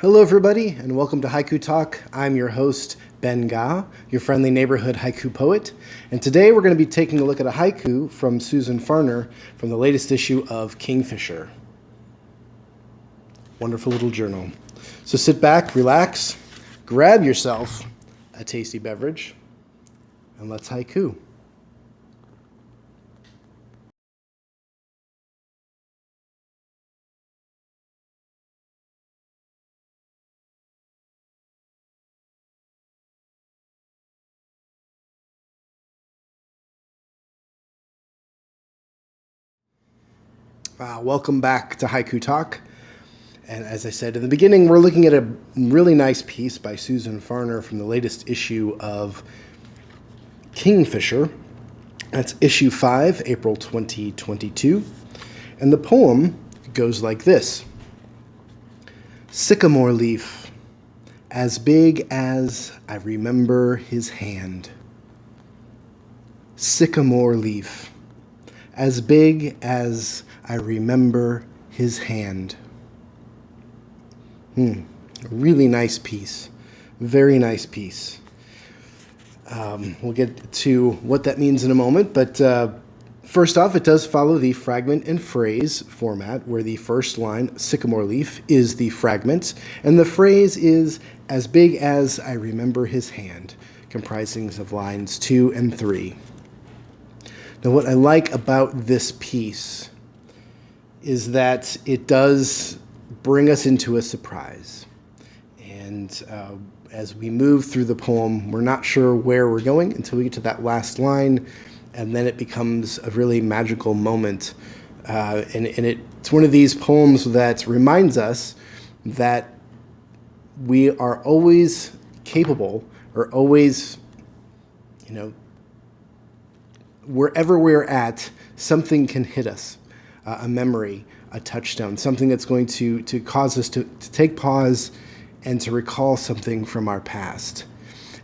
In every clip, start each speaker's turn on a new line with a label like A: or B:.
A: Hello everybody, and welcome to Haiku Talk. I'm your host, Ben Ga, your friendly neighborhood haiku poet. And today we're going to be taking a look at a haiku from Susan Farner from the latest issue of Kingfisher. Wonderful little journal. So sit back, relax, grab yourself a tasty beverage, and let's haiku. Welcome back to Haiku Talk. And as I said in the beginning, we're looking at a really nice piece by Susan Farner from the latest issue of Kingfisher. That's issue 5, April 2022. And the poem goes like this. Sycamore leaf, as big as I remember his hand. Sycamore leaf, as big as I remember his hand. A really nice piece. Very nice piece. We'll get to what that means in a moment, but first off, it does follow the fragment and phrase format, where the first line, sycamore leaf, is the fragment, and the phrase is as big as I remember his hand, comprising of lines 2 and 3. Now, what I like about this piece is that it does bring us into a surprise. And as we move through the poem, we're not sure where we're going until we get to that last line, and then it becomes a really magical moment. And it's one of these poems that reminds us that we are always capable, or always, wherever we're at, something can hit us. A memory, a touchstone, something that's going to cause us to take pause and to recall something from our past.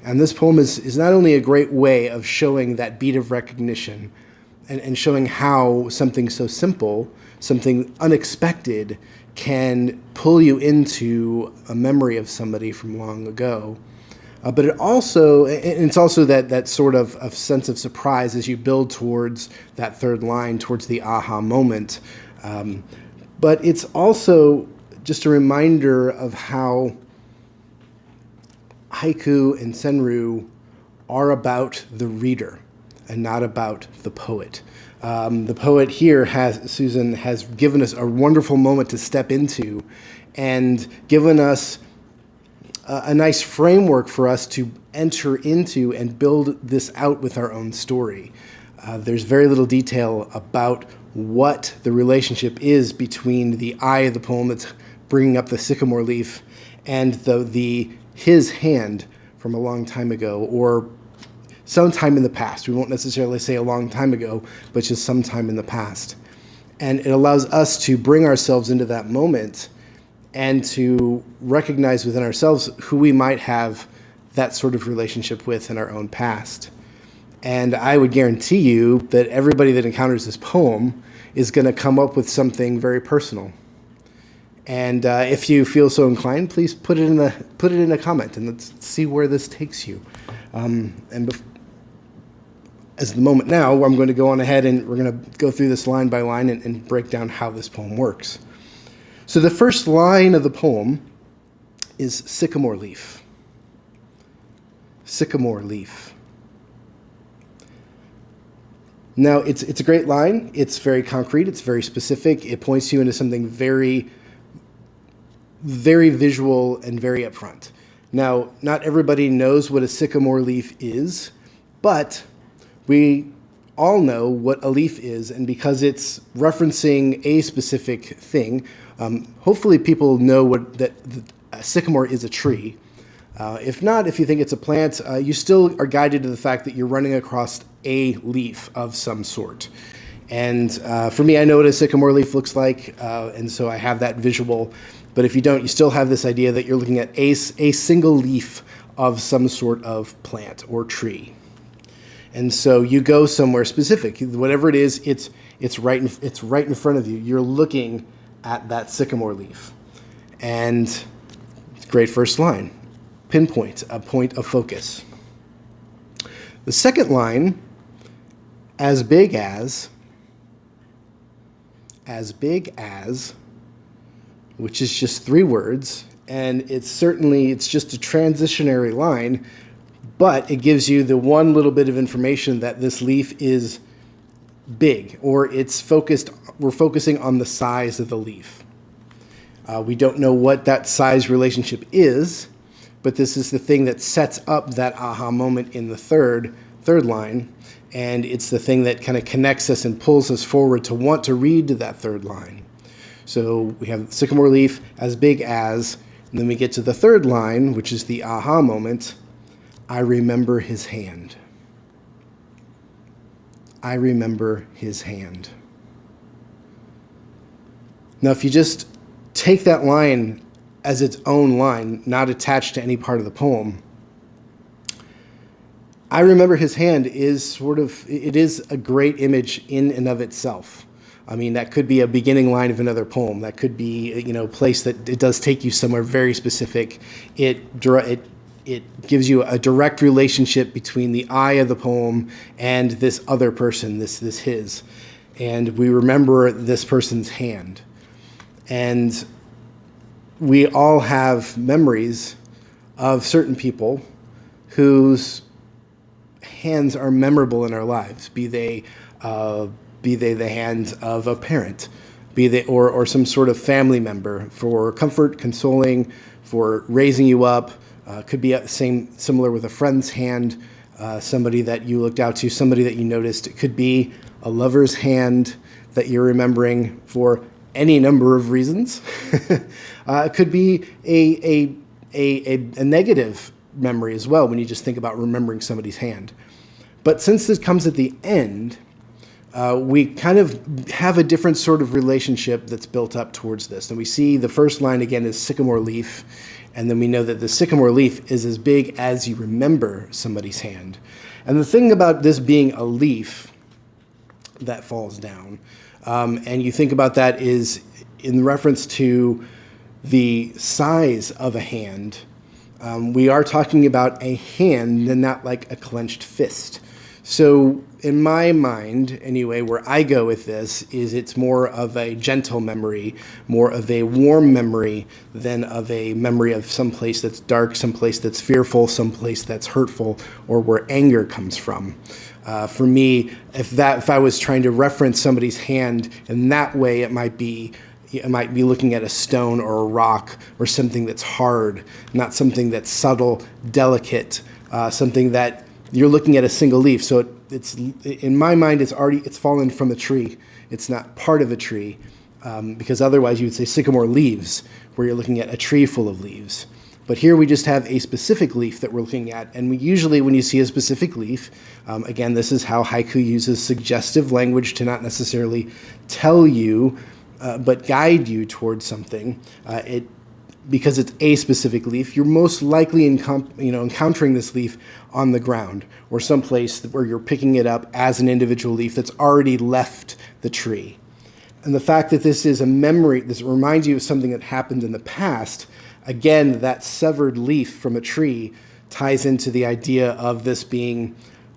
A: And this poem is not only a great way of showing that beat of recognition and showing how something so simple, something unexpected, can pull you into a memory of somebody from long ago. But it's also that sort of sense of surprise as you build towards that third line, towards the aha moment. But it's also just a reminder of how haiku and senryu are about the reader and not about the poet. The poet here, Susan, has given us a wonderful moment to step into and given us a nice framework for us to enter into and build this out with our own story. There's very little detail about what the relationship is between the I of the poem that's bringing up the sycamore leaf and his hand from a long time ago, or sometime in the past. We won't necessarily say a long time ago, but just sometime in the past. And it allows us to bring ourselves into that moment and to recognize within ourselves who we might have that sort of relationship with in our own past. And I would guarantee you that everybody that encounters this poem is going to come up with something very personal. And if you feel so inclined, please put it in a comment, and let's see where this takes you. As the moment now, I'm going to go on ahead and we're going to go through this line by line and break down how this poem works. So the first line of the poem is sycamore leaf. Sycamore leaf. Now, it's a great line. It's very concrete. It's very specific. It points you into something very, very visual and very upfront. Now, not everybody knows what a sycamore leaf is, but we all know what a leaf is, and because it's referencing a specific thing, hopefully people know that a sycamore is a tree. If not, if you think it's a plant, you still are guided to the fact that you're running across a leaf of some sort. And for me, I know what a sycamore leaf looks like, and so I have that visual. But if you don't, you still have this idea that you're looking at a single leaf of some sort of plant or tree. And so you go somewhere specific. Whatever it is, it's right in front of you. You're looking at that sycamore leaf. And Great first line. Pinpoint, a point of focus. The second line, as big as, which is just 3 words, and it's just a transitionary line, but it gives you the one little bit of information that this leaf is big, or we're focusing on the size of the leaf. We don't know what that size relationship is, but this is the thing that sets up that aha moment in the third line, and it's the thing that kind of connects us and pulls us forward to want to read to that third line. So we have sycamore leaf, as big as, and then we get to the third line, which is the aha moment. I remember his hand. I remember his hand. Now, if you just take that line as its own line, not attached to any part of the poem, I remember his hand is it is a great image in and of itself. I mean, that could be a beginning line of another poem. That could be, a place that it does take you somewhere very specific. It gives you a direct relationship between the I of the poem and this other person, this his. And we remember this person's hand. And we all have memories of certain people whose hands are memorable in our lives, be they the hands of a parent, be they or some sort of family member for comfort, consoling, for raising you up. Could be similar with a friend's hand, somebody that you looked out to, somebody that you noticed. It could be a lover's hand that you're remembering for any number of reasons. It could be a negative memory as well when you just think about remembering somebody's hand. But since this comes at the end, we kind of have a different sort of relationship that's built up towards this. And we see the first line again is sycamore leaf, and then we know that the sycamore leaf is as big as you remember somebody's hand. And the thing about this being a leaf that falls down, and you think about that is in reference to the size of a hand. We are talking about a hand and not like a clenched fist. So in my mind, anyway, where I go with this is it's more of a gentle memory, more of a warm memory than of a memory of some place that's dark, some place that's fearful, some place that's hurtful, or where anger comes from. For me, if I was trying to reference somebody's hand in that way, it might be looking at a stone or a rock or something that's hard, not something that's subtle, delicate, something that you're looking at a single leaf. So it's in my mind, it's fallen from a tree. It's not part of a tree, because otherwise you would say sycamore leaves, where you're looking at a tree full of leaves. But here we just have a specific leaf that we're looking at. And we usually, when you see a specific leaf, again, this is how haiku uses suggestive language to not necessarily tell you, but guide you towards something. Because it's a specific leaf, you're most likely encountering this leaf on the ground or someplace where you're picking it up as an individual leaf that's already left the tree. And the fact that this is a memory, this reminds you of something that happened in the past, again, that severed leaf from a tree ties into the idea of this being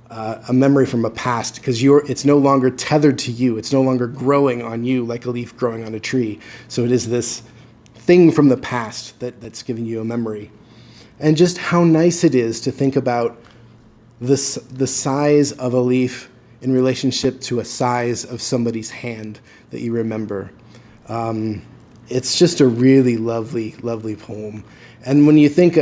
A: a memory from a past, because it's no longer tethered to you. It's no longer growing on you like a leaf growing on a tree. So it is this thing from the past that's giving you a memory. And just how nice it is to think about the size of a leaf in relationship to a size of somebody's hand that you remember. It's just a really lovely, lovely poem. And when I think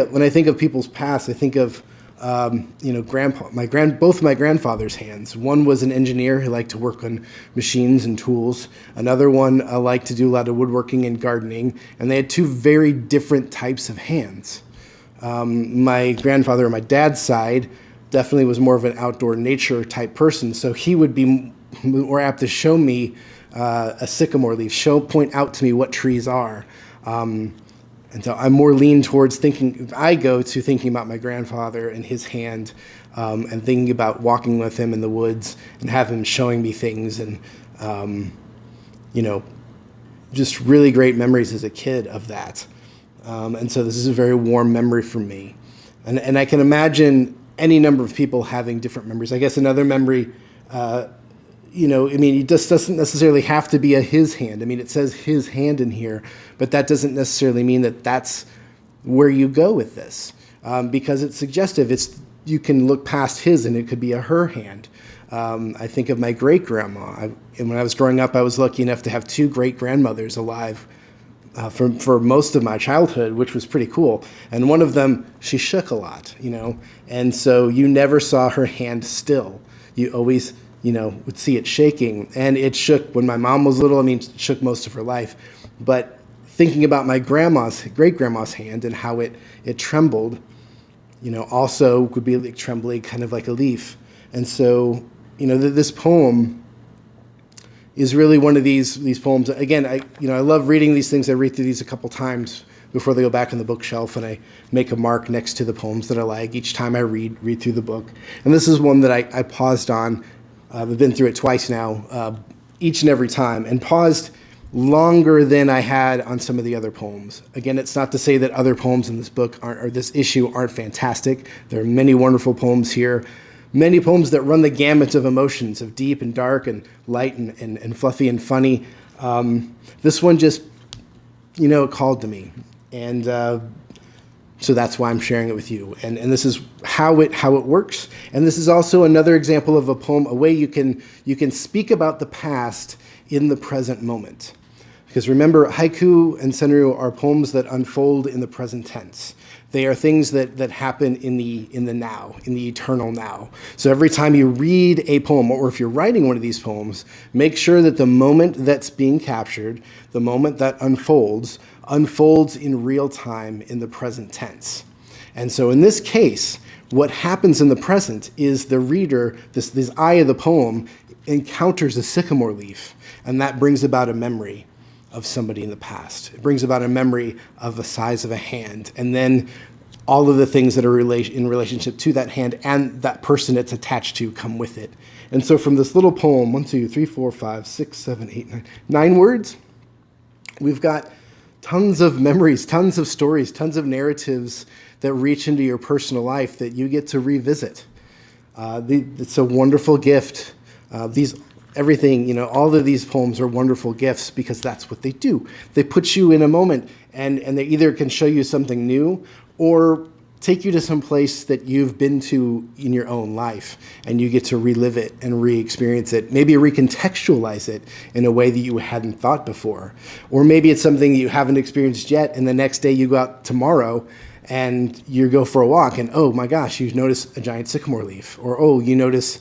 A: of people's past, I think of both of my grandfather's hands. One was an engineer who liked to work on machines and tools. Another one liked to do a lot of woodworking and gardening. And they had two very different types of hands. My grandfather on my dad's side definitely was more of an outdoor nature type person. So he would be more apt to show me a sycamore leaf, point out to me what trees are. And so I'm more lean towards thinking about my grandfather and his hand, and thinking about walking with him in the woods and have him showing me things, and, just really great memories as a kid of that. And so this is a very warm memory for me. And I can imagine any number of people having different memories. I guess another memory, it just doesn't necessarily have to be a his hand. I mean, it says his hand in here, but that doesn't necessarily mean that that's where you go with this, because it's suggestive. You can look past his and it could be a her hand. I think of my great-grandma. And when I was growing up, I was lucky enough to have two great-grandmothers alive for most of my childhood, which was pretty cool. And one of them, she shook a lot, and so you never saw her hand still. You always, would see it shaking. And it shook when my mom was little. I mean, it shook most of her life. But thinking about my great-grandma's hand and how it trembled, also would be like trembling kind of like a leaf. And so, this poem is really one of these poems. Again, I love reading these things. I read through these a couple times before they go back on the bookshelf, and I make a mark next to the poems that I like each time I read through the book. And this is one that I paused on. I've been through it twice now, each and every time, and paused longer than I had on some of the other poems. Again, it's not to say that other poems in this book or this issue aren't fantastic. There are many wonderful poems here. Many poems that run the gamut of emotions, of deep and dark and light and fluffy and funny. This one just, it called to me. And so that's why I'm sharing it with you. And this is how it works. And this is also another example of a poem, a way you can speak about the past in the present moment. Because remember, haiku and senryu are poems that unfold in the present tense. They are things that happen in the now, in the eternal now. So every time you read a poem, or if you're writing one of these poems, make sure that the moment that's being captured, the moment that unfolds in real time in the present tense. And so in this case, what happens in the present is the reader, this eye of the poem, encounters a sycamore leaf, and that brings about a memory of somebody in the past. It brings about a memory of the size of a hand, and then all of the things that are in relationship to that hand and that person it's attached to come with it. And so from this little poem, 1, 2, 3, 4, 5, 6, 7, 8, 9 words, we've got tons of memories, tons of stories, tons of narratives that reach into your personal life that you get to revisit. It's a wonderful gift. Everything, all of these poems are wonderful gifts because that's what they do. They put you in a moment, and they either can show you something new or take you to some place that you've been to in your own life, and you get to relive it and re-experience it, maybe recontextualize it in a way that you hadn't thought before. Or maybe it's something that you haven't experienced yet, and the next day you go out tomorrow and you go for a walk, and oh my gosh, you notice a giant sycamore leaf, or oh, you notice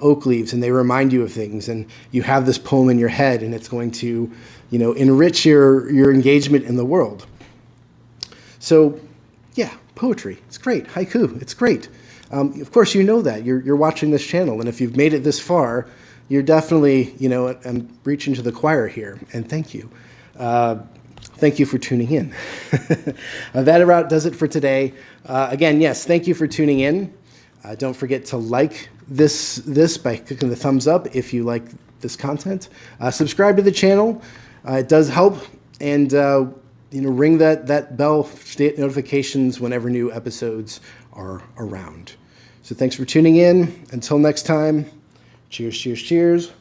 A: oak leaves, and they remind you of things, and you have this poem in your head, and it's going to enrich your engagement in the world. So yeah, poetry, it's great. Haiku, it's great. Of course, that you're watching this channel, and if you've made it this far, you're definitely I'm reaching to the choir here, and thank you. Thank you for tuning in. That about does it for today. Again, yes, thank you for tuning in. Don't forget to like this by clicking the thumbs up if you like this content. Subscribe to the channel. It does help. And ring that bell, state notifications whenever new episodes are around. So thanks for tuning in. Until next time, cheers, cheers, cheers.